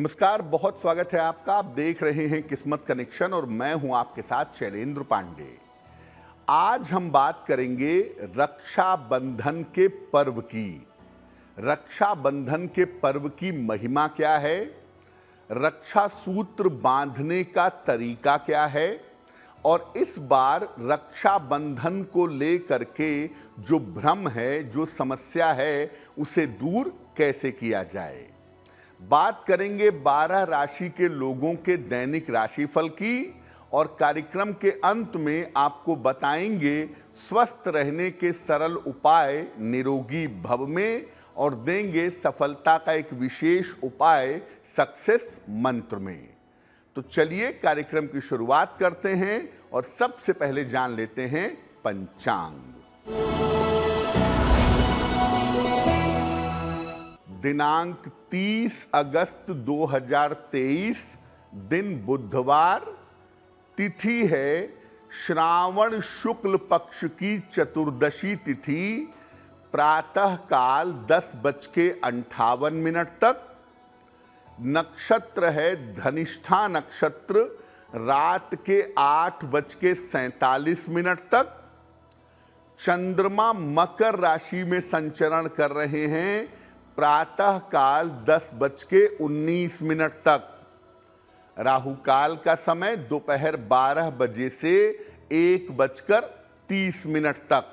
नमस्कार, बहुत स्वागत है आपका। आप देख रहे हैं किस्मत कनेक्शन और मैं हूं आपके साथ शैलेंद्र पांडे। आज हम बात करेंगे रक्षाबंधन के पर्व की। रक्षाबंधन के पर्व की महिमा क्या है, रक्षा सूत्र बांधने का तरीका क्या है और इस बार रक्षाबंधन को लेकर के जो भ्रम है, जो समस्या है, उसे दूर कैसे किया जाए। बात करेंगे 12 राशि के लोगों के दैनिक राशिफल की और कार्यक्रम के अंत में आपको बताएंगे स्वस्थ रहने के सरल उपाय निरोगी भव में और देंगे सफलता का एक विशेष उपाय सक्सेस मंत्र में। तो चलिए कार्यक्रम की शुरुआत करते हैं और सबसे पहले जान लेते हैं पंचांग। दिनांक 30 अगस्त 2023, दिन बुधवार, तिथि है श्रावण शुक्ल पक्ष की चतुर्दशी तिथि, प्रातः काल 10:58 तक। नक्षत्र है धनिष्ठा नक्षत्र, रात के 8:47 तक। चंद्रमा मकर राशि में संचरण कर रहे हैं, प्रातः काल 10:19 तक। राहु काल का समय दोपहर 12 बजे से 1:30 तक।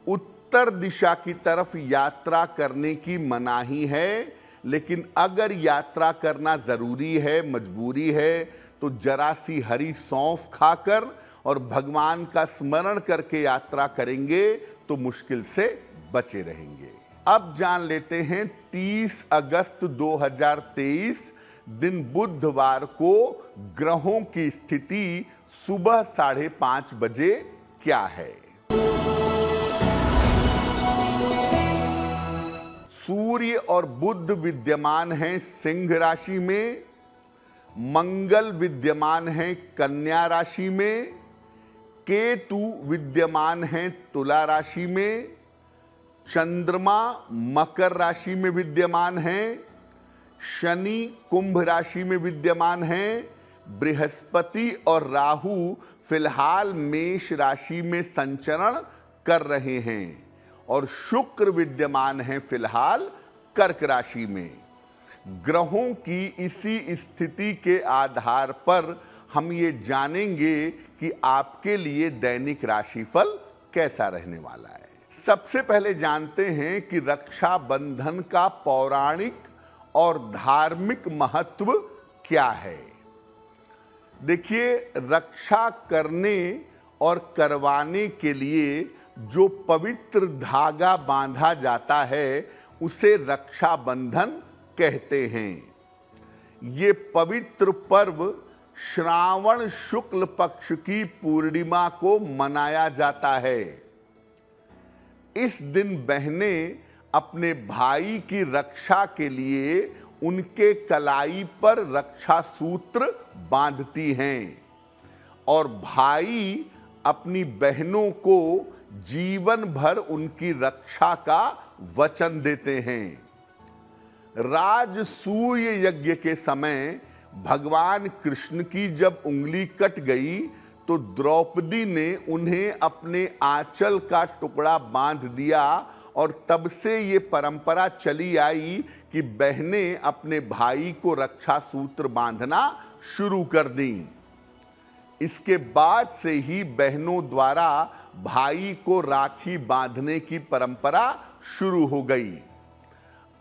उत्तर दिशा की तरफ यात्रा करने की मनाही है, लेकिन अगर यात्रा करना जरूरी है, मजबूरी है, तो जरा सी हरी सौंफ खाकर और भगवान का स्मरण करके यात्रा करेंगे तो मुश्किल से बचे रहेंगे। अब जान लेते हैं 30 अगस्त 2023, दिन बुधवार को ग्रहों की स्थिति सुबह 5:30 बजे क्या है। सूर्य और बुध विद्यमान हैं सिंह राशि में, मंगल विद्यमान हैं कन्या राशि में, केतु विद्यमान हैं तुला राशि में, चंद्रमा मकर राशि में विद्यमान हैं, शनि कुंभ राशि में विद्यमान हैं, बृहस्पति और राहु फिलहाल मेष राशि में संचरण कर रहे हैं और शुक्र विद्यमान हैं फिलहाल कर्क राशि में। ग्रहों की इसी स्थिति के आधार पर हम ये जानेंगे कि आपके लिए दैनिक राशिफल कैसा रहने वाला है। सबसे पहले जानते हैं कि रक्षाबंधन का पौराणिक और धार्मिक महत्व क्या है। देखिए, रक्षा करने और करवाने के लिए जो पवित्र धागा बांधा जाता है उसे रक्षाबंधन कहते हैं। ये पवित्र पर्व श्रावण शुक्ल पक्ष की पूर्णिमा को मनाया जाता है। इस दिन बहनें अपने भाई की रक्षा के लिए उनके कलाई पर रक्षा सूत्र बांधती हैं और भाई अपनी बहनों को जीवन भर उनकी रक्षा का वचन देते हैं। राजसूय यज्ञ के समय भगवान कृष्ण की जब उंगली कट गई तो द्रौपदी ने उन्हें अपने आंचल का टुकड़ा बांध दिया और तब से ये परंपरा चली आई कि बहनें अपने भाई को रक्षा सूत्र बांधना शुरू कर दी। इसके बाद से ही बहनों द्वारा भाई को राखी बांधने की परंपरा शुरू हो गई।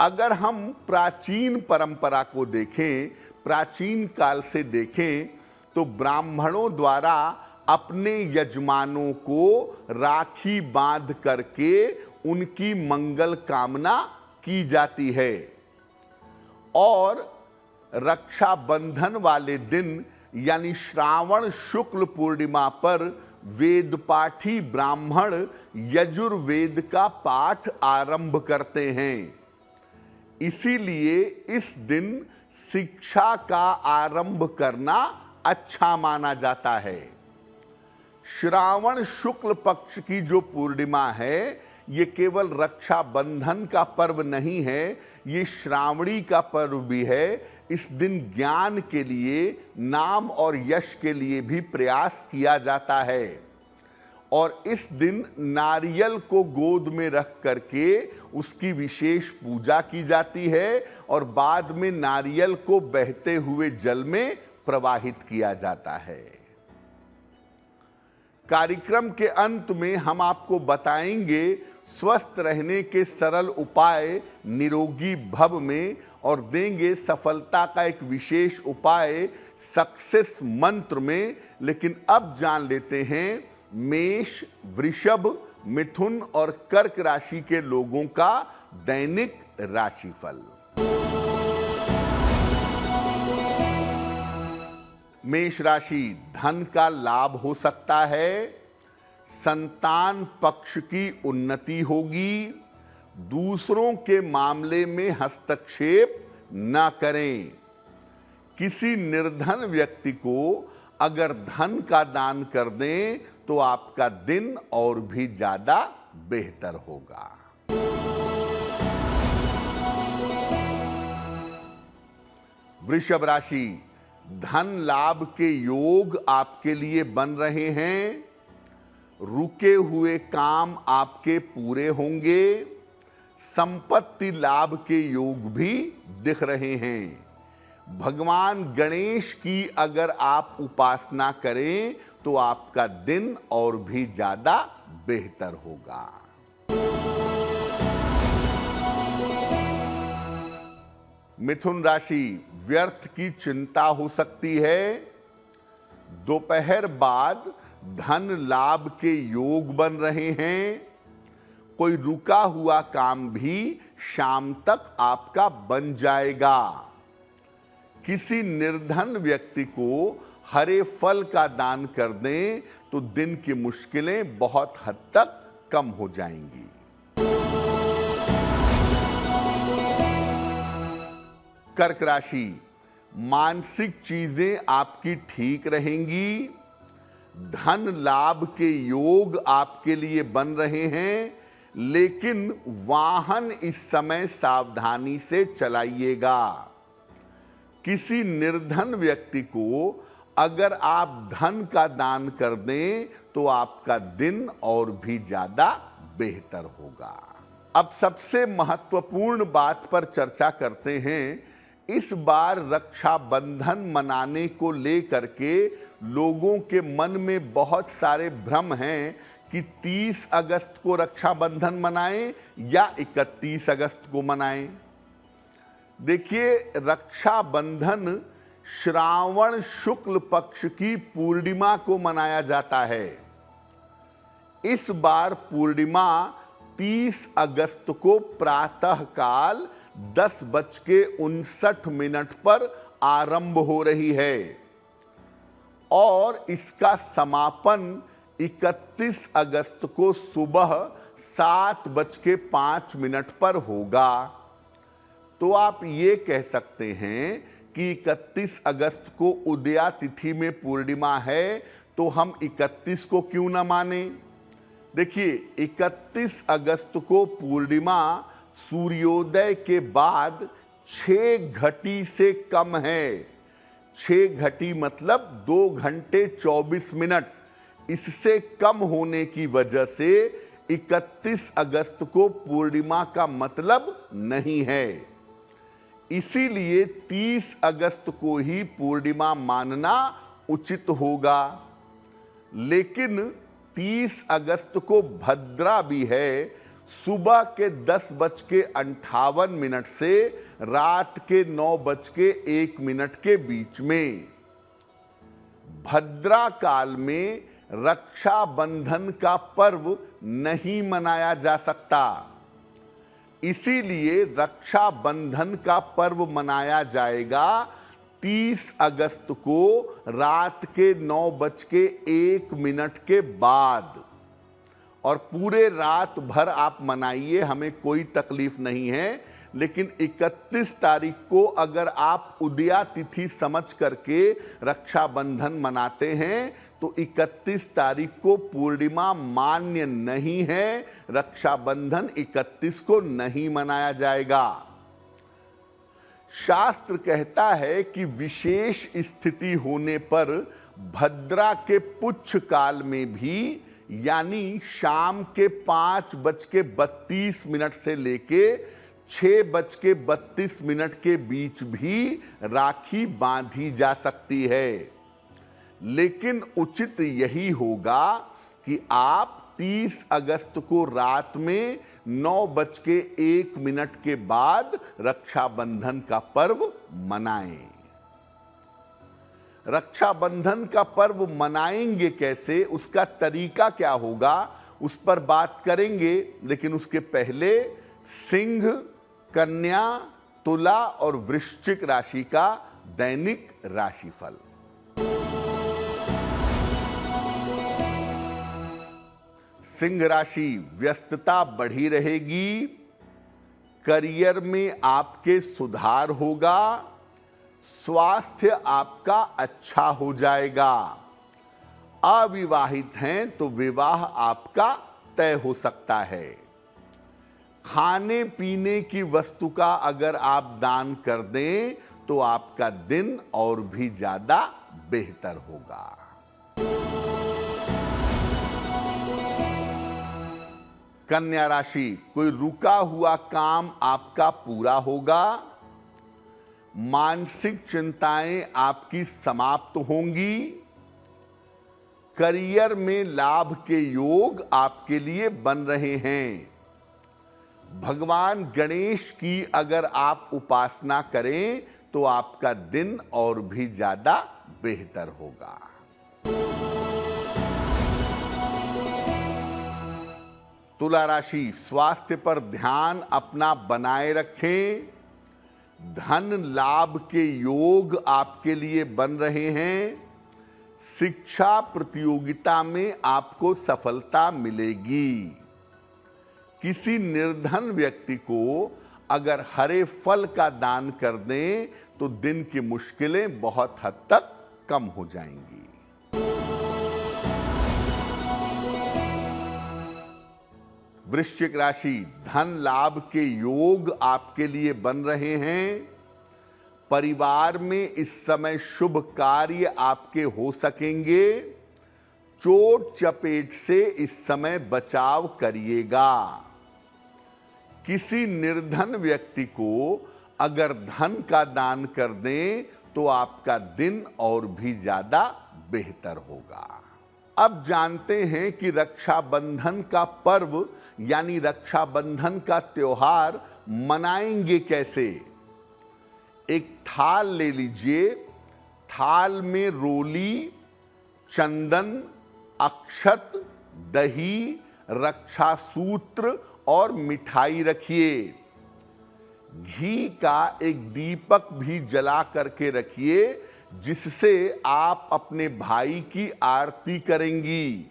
अगर हम प्राचीन परंपरा को देखें, प्राचीन काल से देखें, तो ब्राह्मणों द्वारा अपने यजमानों को राखी बांध करके उनकी मंगल कामना की जाती है और रक्षाबंधन वाले दिन यानी श्रावण शुक्ल पूर्णिमा पर वेदपाठी ब्राह्मण यजुर्वेद का पाठ आरंभ करते हैं। इसीलिए इस दिन शिक्षा का आरंभ करना अच्छा माना जाता है। श्रावण शुक्ल पक्ष की जो पूर्णिमा है, ये केवल रक्षाबंधन का पर्व नहीं है, ये श्रावणी का पर्व भी है। इस दिन ज्ञान के लिए, नाम और यश के लिए भी प्रयास किया जाता है और इस दिन नारियल को गोद में रख करके उसकी विशेष पूजा की जाती है और बाद में नारियल को बहते हुए जल में प्रवाहित किया जाता है। कार्यक्रम के अंत में हम आपको बताएंगे स्वस्थ रहने के सरल उपाय निरोगी भव में और देंगे सफलता का एक विशेष उपाय सक्सेस मंत्र में। लेकिन अब जान लेते हैं मेष, वृषभ, मिथुन और कर्क राशि के लोगों का दैनिक राशिफल। मेष राशि, धन का लाभ हो सकता है, संतान पक्ष की उन्नति होगी, दूसरों के मामले में हस्तक्षेप न करें। किसी निर्धन व्यक्ति को अगर धन का दान कर दें तो आपका दिन और भी ज्यादा बेहतर होगा। वृषभ राशि, धन लाभ के योग आपके लिए बन रहे हैं, रुके हुए काम आपके पूरे होंगे, संपत्ति लाभ के योग भी दिख रहे हैं। भगवान गणेश की अगर आप उपासना करें तो आपका दिन और भी ज्यादा बेहतर होगा। मिथुन राशि, व्यर्थ की चिंता हो सकती है, दोपहर बाद धन लाभ के योग बन रहे हैं, कोई रुका हुआ काम भी शाम तक आपका बन जाएगा। किसी निर्धन व्यक्ति को हरे फल का दान कर दें तो दिन की मुश्किलें बहुत हद तक कम हो जाएंगी। कर्क राशि, मानसिक चीजें आपकी ठीक रहेंगी, धन लाभ के योग आपके लिए बन रहे हैं, लेकिन वाहन इस समय सावधानी से चलाइएगा। किसी निर्धन व्यक्ति को अगर आप धन का दान कर दें तो आपका दिन और भी ज्यादा बेहतर होगा। अब सबसे महत्वपूर्ण बात पर चर्चा करते हैं। इस बार रक्षाबंधन मनाने को लेकर के लोगों के मन में बहुत सारे भ्रम हैं कि 30 अगस्त को रक्षाबंधन मनाएं या 31 अगस्त को मनाएं। देखिए, रक्षाबंधन श्रावण शुक्ल पक्ष की पूर्णिमा को मनाया जाता है। इस बार पूर्णिमा 30 अगस्त को प्रातःकाल 10:59 पर आरंभ हो रही है और इसका समापन 31 अगस्त को सुबह 7:05 पर होगा। तो आप ये कह सकते हैं कि 31 अगस्त को उदया तिथि में पूर्णिमा है तो हम 31 को क्यों ना माने। देखिए, 31 अगस्त को पूर्णिमा सूर्योदय के बाद 6 घटी से कम है। 6 घटी मतलब 2 घंटे 24 मिनट। इससे कम होने की वजह से 31 अगस्त को पूर्णिमा का मतलब नहीं है। इसीलिए 30 अगस्त को ही पूर्णिमा मानना उचित होगा। लेकिन 30 अगस्त को भद्रा भी है, सुबह के 10:58 से रात के 9:01 के बीच में। भद्रा काल में रक्षाबंधन का पर्व नहीं मनाया जा सकता। इसीलिए रक्षाबंधन का पर्व मनाया जाएगा 30 अगस्त को रात के 9:01 के बाद। और पूरे रात भर आप मनाइए, हमें कोई तकलीफ नहीं है। लेकिन 31 तारीख को अगर आप उदया तिथि समझ करके रक्षाबंधन मनाते हैं तो 31 तारीख को पूर्णिमा मान्य नहीं है। रक्षाबंधन 31 को नहीं मनाया जाएगा। शास्त्र कहता है कि विशेष स्थिति होने पर भद्रा के पुच्छ काल में भी, यानी शाम के 5:32 से लेके 6:32 के बीच भी राखी बांधी जा सकती है। लेकिन उचित यही होगा कि आप 30 अगस्त को रात में 9:01 के बाद रक्षाबंधन का पर्व मनाएं। रक्षाबंधन का पर्व मनाएंगे कैसे, उसका तरीका क्या होगा, उस पर बात करेंगे। लेकिन उसके पहले सिंह, कन्या, तुला और वृश्चिक राशि का दैनिक राशिफल। सिंह राशि, व्यस्तता बढ़ी रहेगी, करियर में आपके सुधार होगा, स्वास्थ्य आपका अच्छा हो जाएगा। अविवाहित हैं तो विवाह आपका तय हो सकता है। खाने पीने की वस्तु का अगर आप दान कर दें तो आपका दिन और भी ज्यादा बेहतर होगा। कन्या राशि, कोई रुका हुआ काम आपका पूरा होगा, मानसिक चिंताएं आपकी समाप्त होंगी, करियर में लाभ के योग आपके लिए बन रहे हैं। भगवान गणेश की अगर आप उपासना करें तो आपका दिन और भी ज्यादा बेहतर होगा। तुला राशि, स्वास्थ्य पर ध्यान अपना बनाए रखें, धन लाभ के योग आपके लिए बन रहे हैं, शिक्षा प्रतियोगिता में आपको सफलता मिलेगी। किसी निर्धन व्यक्ति को अगर हरे फल का दान कर दें तो दिन की मुश्किलें बहुत हद तक कम हो जाएंगी। वृश्चिक राशि, धन लाभ के योग आपके लिए बन रहे हैं, परिवार में इस समय शुभ कार्य आपके हो सकेंगे, चोट चपेट से इस समय बचाव करिएगा। किसी निर्धन व्यक्ति को अगर धन का दान कर दें तो आपका दिन और भी ज्यादा बेहतर होगा। अब जानते हैं कि रक्षाबंधन का पर्व यानी रक्षाबंधन का त्योहार मनाएंगे कैसे। एक थाल ले लीजिए, थाल में रोली, चंदन, अक्षत, दही, रक्षा सूत्र और मिठाई रखिए। घी का एक दीपक भी जला करके रखिए जिससे आप अपने भाई की आरती करेंगी।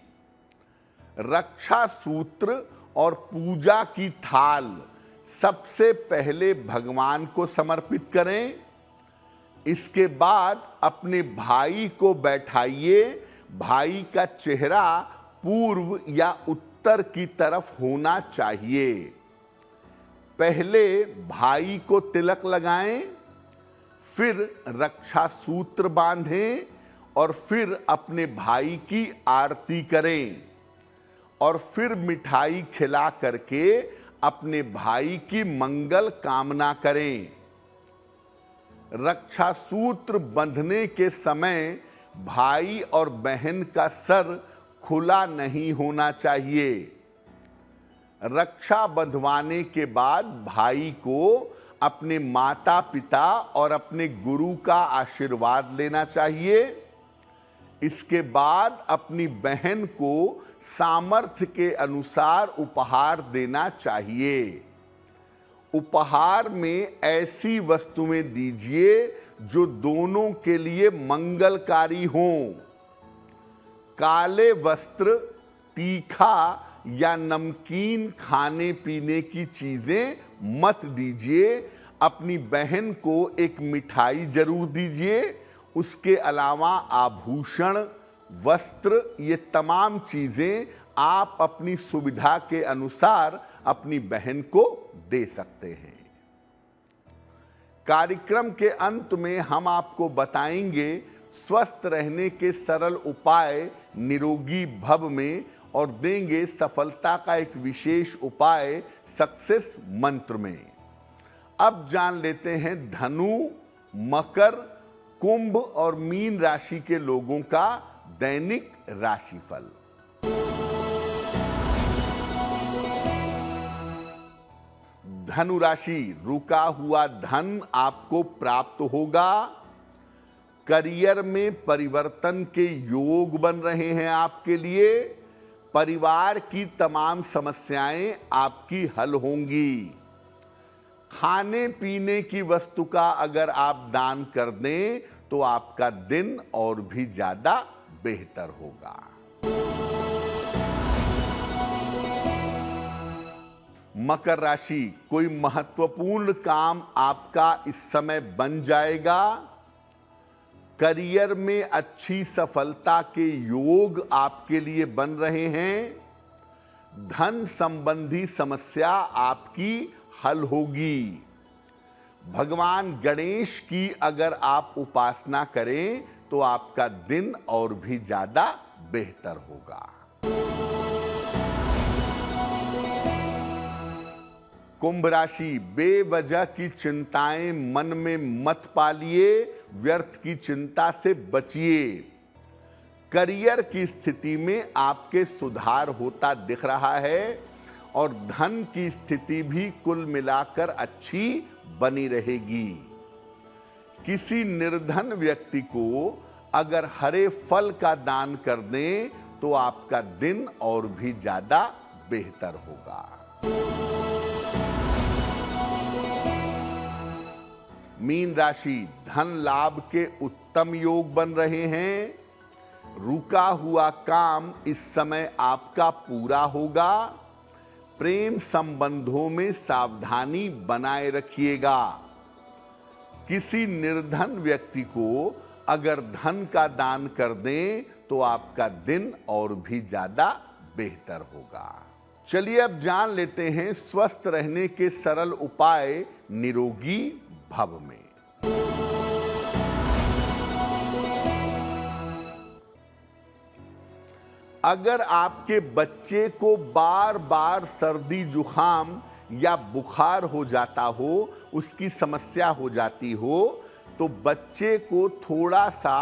रक्षा सूत्र और पूजा की थाल सबसे पहले भगवान को समर्पित करें। इसके बाद अपने भाई को बैठाइए। भाई का चेहरा पूर्व या उत्तर की तरफ होना चाहिए। पहले भाई को तिलक लगाएं, फिर रक्षा सूत्र बांधें और फिर अपने भाई की आरती करें और फिर मिठाई खिला करके अपने भाई की मंगल कामना करें। रक्षा सूत्र बंधने के समय भाई और बहन का सर खुला नहीं होना चाहिए। रक्षा बंधवाने के बाद भाई को अपने माता पिता और अपने गुरु का आशीर्वाद लेना चाहिए। इसके बाद अपनी बहन को सामर्थ्य के अनुसार उपहार देना चाहिए। उपहार में ऐसी वस्तुएं दीजिए जो दोनों के लिए मंगलकारी हों। काले वस्त्र, तीखा या नमकीन खाने पीने की चीजें मत दीजिए। अपनी बहन को एक मिठाई जरूर दीजिए। उसके अलावा आभूषण, वस्त्र, ये तमाम चीजें आप अपनी सुविधा के अनुसार अपनी बहन को दे सकते हैं। कार्यक्रम के अंत में हम आपको बताएंगे स्वस्थ रहने के सरल उपाय निरोगी भव में और देंगे सफलता का एक विशेष उपाय सक्सेस मंत्र में। अब जान लेते हैं धनु, मकर, कुंभ और मीन राशि के लोगों का दैनिक राशिफल। धनु राशि, रुका हुआ धन आपको प्राप्त होगा। करियर में परिवर्तन के योग बन रहे हैं आपके लिए। परिवार की तमाम समस्याएं आपकी हल होंगी। खाने पीने की वस्तु का अगर आप दान कर दें तो आपका दिन और भी ज्यादा बेहतर होगा। मकर राशि, कोई महत्वपूर्ण काम आपका इस समय बन जाएगा। करियर में अच्छी सफलता के योग आपके लिए बन रहे हैं। धन संबंधी समस्या आपकी हल होगी। भगवान गणेश की अगर आप उपासना करें तो आपका दिन और भी ज्यादा बेहतर होगा। कुंभ राशि, बेवजह की चिंताएं मन में मत पालिए, व्यर्थ की चिंता से बचिए। करियर की स्थिति में आपके सुधार होता दिख रहा है और धन की स्थिति भी कुल मिलाकर अच्छी बनी रहेगी। किसी निर्धन व्यक्ति को अगर हरे फल का दान कर दें तो आपका दिन और भी ज्यादा बेहतर होगा। मीन राशि, धन लाभ के उत्तम योग बन रहे हैं। रुका हुआ काम इस समय आपका पूरा होगा। प्रेम संबंधों में सावधानी बनाए रखिएगा। किसी निर्धन व्यक्ति को अगर धन का दान कर दें तो आपका दिन और भी ज्यादा बेहतर होगा। चलिए अब जान लेते हैं स्वस्थ रहने के सरल उपाय निरोगी भव में। अगर आपके बच्चे को बार बार सर्दी जुखाम या बुखार हो जाता हो, उसकी समस्या हो जाती हो, तो बच्चे को थोड़ा सा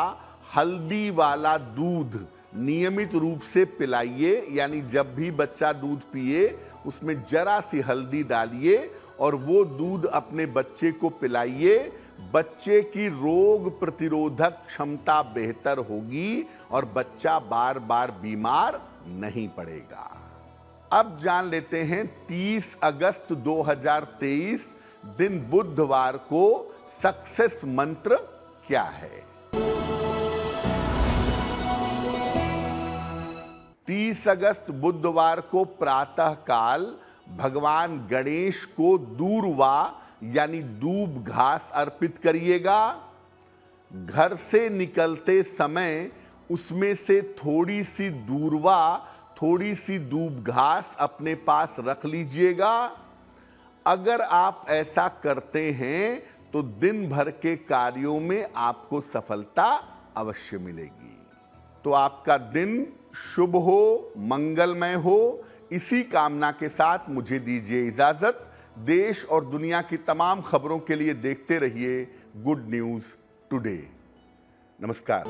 हल्दी वाला दूध नियमित रूप से पिलाइए। यानी जब भी बच्चा दूध पिए उसमें जरा सी हल्दी डालिए और वो दूध अपने बच्चे को पिलाइए। बच्चे की रोग प्रतिरोधक क्षमता बेहतर होगी और बच्चा बार बार बीमार नहीं पड़ेगा। अब जान लेते हैं 30 अगस्त 2023 दिन बुधवार को सक्सेस मंत्र क्या है। 30 अगस्त बुधवार को प्रातः काल भगवान गणेश को दूर्वा यानी दूब घास अर्पित करिएगा। घर से निकलते समय उसमें से थोड़ी सी दूर्वा, थोड़ी सी दूब घास अपने पास रख लीजिएगा। अगर आप ऐसा करते हैं तो दिन भर के कार्यों में आपको सफलता अवश्य मिलेगी। तो आपका दिन शुभ हो, मंगलमय हो, इसी कामना के साथ मुझे दीजिए इजाजत। देश और दुनिया की तमाम खबरों के लिए देखते रहिए गुड न्यूज टुडे। नमस्कार।